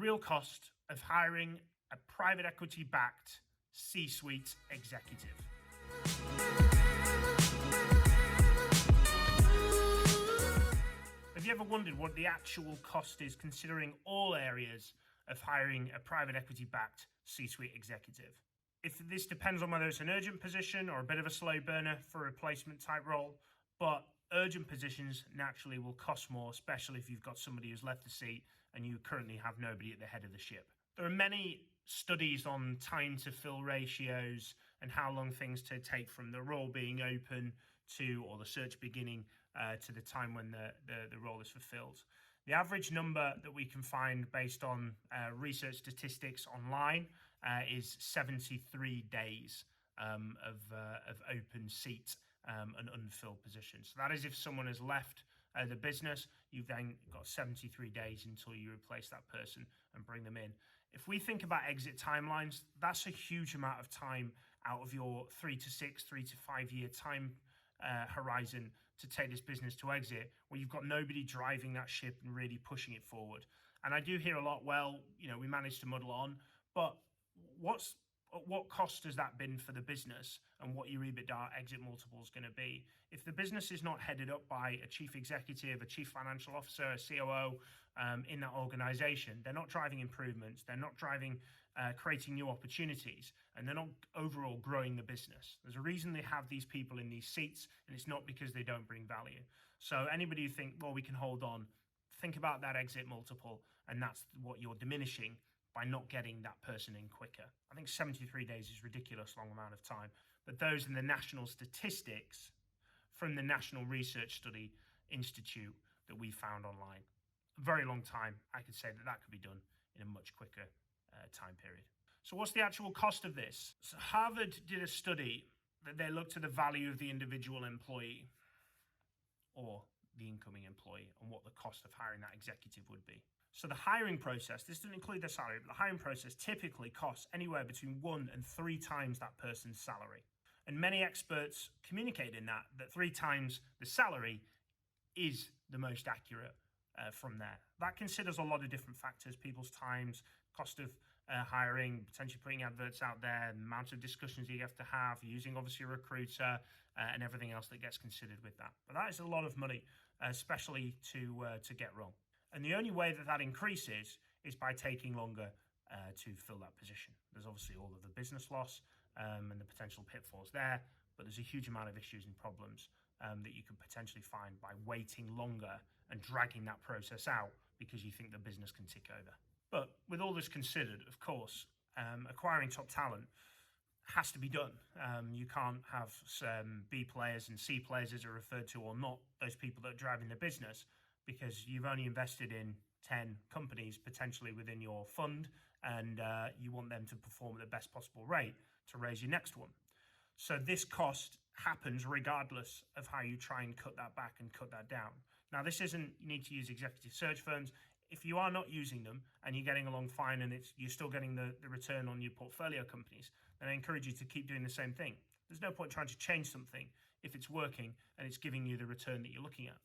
real cost of hiring a private equity-backed C-suite executive. Have you ever wondered what the actual cost is considering all areas of hiring a private equity-backed C-suite executive? If this depends on whether it's an urgent position or a bit of a slow burner for a replacement type role, but urgent positions naturally will cost more, especially if you've got somebody who's left the seat and you currently have nobody at the head of the ship. There are many studies on time to fill ratios and how long things to take from the role being open to, or the search beginning, to the time when the role is fulfilled. The average number that we can find based on research statistics online is 73 days of open seat and unfilled positions. So that is if someone has left the business, you've then got 73 days until you replace that person and bring them in. If we think about exit timelines, that's a huge amount of time out of your 3 to 6, 3 to 5 year time horizon to take this business to exit, where you've got nobody driving that ship and really pushing it forward. And I do hear a lot, well, we managed to muddle on, but what cost has that been for the business, and what your EBITDA exit multiple is going to be? If the business is not headed up by a chief executive, a chief financial officer, a COO in that organization, they're not driving improvements, they're not driving creating new opportunities, and they're not overall growing the business. There's a reason they have these people in these seats, and it's not because they don't bring value. So anybody who think, well, we can hold on, think about that exit multiple, and that's what you're diminishing by not getting that person in quicker. I think 73 days is a ridiculous long amount of time, but those in the national statistics from the National Research Study Institute that we found online. A very long time. I could say that could be done in a much quicker time period. So what's the actual cost of this? So Harvard did a study that they looked at the value of the individual employee or the incoming employee and what the cost of hiring that executive would be. So the hiring process, this doesn't include their salary, but the hiring process typically costs anywhere between 1 and 3 times that person's salary. And many experts communicate in that 3 times the salary is the most accurate from there. That considers a lot of different factors, people's times, cost of hiring, potentially putting adverts out there, the amount of discussions you have to have, using obviously a recruiter, and everything else that gets considered with that. But that is a lot of money, especially to get wrong. And the only way that increases is by taking longer to fill that position. There's obviously all of the business loss and the potential pitfalls there, but there's a huge amount of issues and problems that you could potentially find by waiting longer and dragging that process out because you think the business can tick over. But with all this considered, of course, acquiring top talent has to be done. You can't have B players and C players, as are referred to, or not those people that are driving the business, because you've only invested in 10 companies potentially within your fund, and you want them to perform at the best possible rate to raise your next one. So this cost happens regardless of how you try and cut that back and cut that down. Now, this isn't, you need to use executive search firms. If you are not using them and you're getting along fine and you're still getting the return on your portfolio companies, then I encourage you to keep doing the same thing. There's no point trying to change something if it's working and it's giving you the return that you're looking at.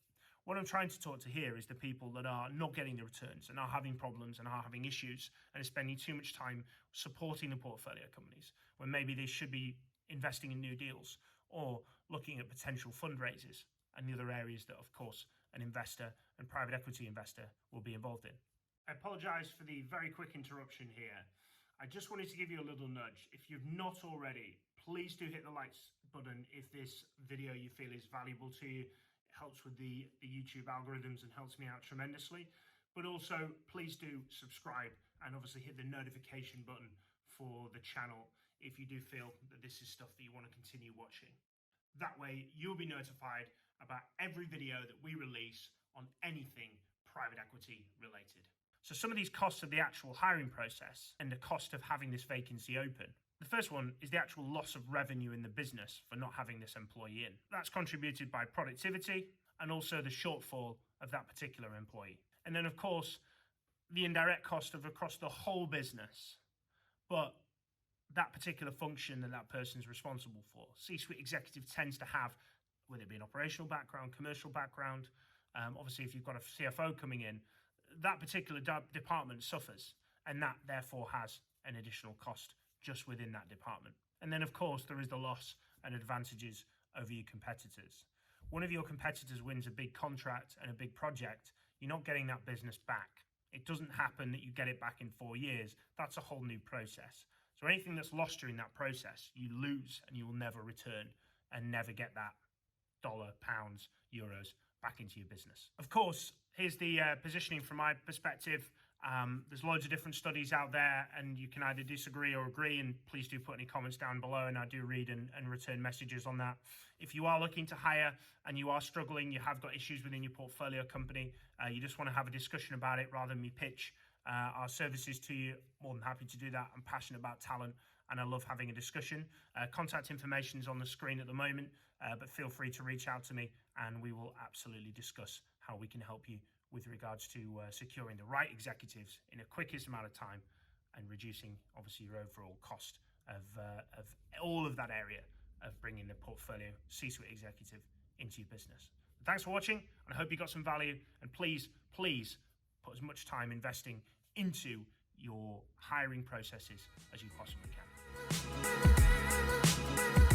What I'm trying to talk to here is the people that are not getting the returns and are having problems and are having issues and are spending too much time supporting the portfolio companies when maybe they should be investing in new deals or looking at potential fundraisers and the other areas that, of course, an investor and private equity investor will be involved in. I apologize for the very quick interruption here. I just wanted to give you a little nudge. If you've not already, please do hit the likes button if this video you feel is valuable to you. It helps with the YouTube algorithms and helps me out tremendously. But also, please do subscribe and obviously hit the notification button for the channel if you do feel that this is stuff that you want to continue watching. That way, you'll be notified about every video that we release on anything private equity related. So some of these costs of the actual hiring process and the cost of having this vacancy open. The first one is the actual loss of revenue in the business for not having this employee in. That's contributed by productivity and also the shortfall of that particular employee. And then, of course, the indirect cost of across the whole business, but that particular function that person's responsible for. C-suite executive tends to have, whether it be an operational background, commercial background, obviously if you've got a CFO coming in, that particular department suffers. and that therefore has an additional cost just within that department. And then, of course, there is the loss and advantages over your competitors. One of your competitors wins a big contract and a big project, you're not getting that business back. It doesn't happen that you get it back in 4 years. That's a whole new process. So anything that's lost during that process, you lose and you will never return and never get that dollar, pounds, euros back into your business. Of course, here's the positioning from my perspective. There's loads of different studies out there, and you can either disagree or agree, and please do put any comments down below, and I do read and return messages on that. If you are looking to hire and you are struggling, you have got issues within your portfolio company, you just want to have a discussion about it rather than me pitch our services to you, more than happy to do that. I'm passionate about talent and I love having a discussion. Contact information is on the screen at the moment, but feel free to reach out to me and we will absolutely discuss how we can help you with regards to securing the right executives in a quickest amount of time and reducing obviously your overall cost of all of that area of bringing the portfolio C-suite executive into your business. Thanks for watching, and I hope you got some value, and please put as much time investing into your hiring processes as you possibly can.